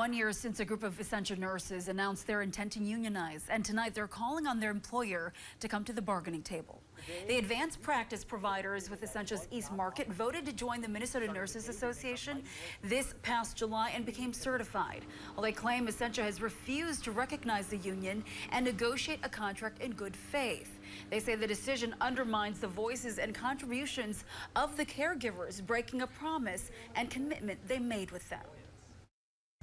1 year since a group of Essentia nurses announced their intent to unionize, and tonight they're calling on their employer to come to the bargaining table. The advanced practice providers with Essentia's East Market voted to join the Minnesota Nurses Association this past July and became certified. Well, they claim Essentia has refused to recognize the union and negotiate a contract in good faith. They say the decision undermines the voices and contributions of the caregivers, breaking a promise and commitment they made with them.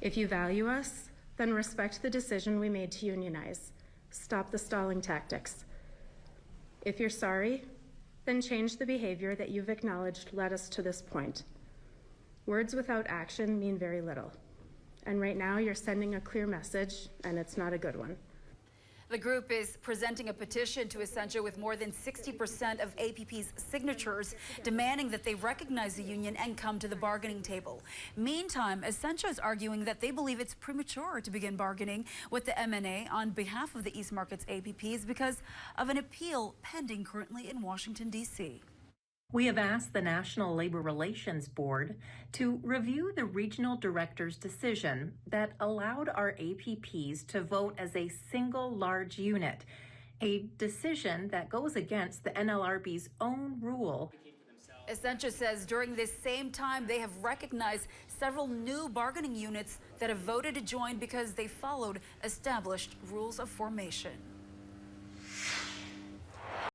If you value us, then respect the decision we made to unionize. Stop the stalling tactics. If you're sorry, then change the behavior that you've acknowledged led us to this point. Words without action mean very little. And right now you're sending a clear message, and it's not a good one. The group is presenting a petition to Essentia with more than 60% of APP's signatures demanding that they recognize the union and come to the bargaining table. Meantime, Essentia is arguing that they believe it's premature to begin bargaining with the MNA on behalf of the East Market's APPs because of an appeal pending currently in Washington, D.C. We have asked the National Labor Relations Board to review the regional director's decision that allowed our APPs to vote as a single large unit, a decision that goes against the NLRB's own rule. Essentia says during this same time they have recognized several new bargaining units that have voted to join because they followed established rules of formation.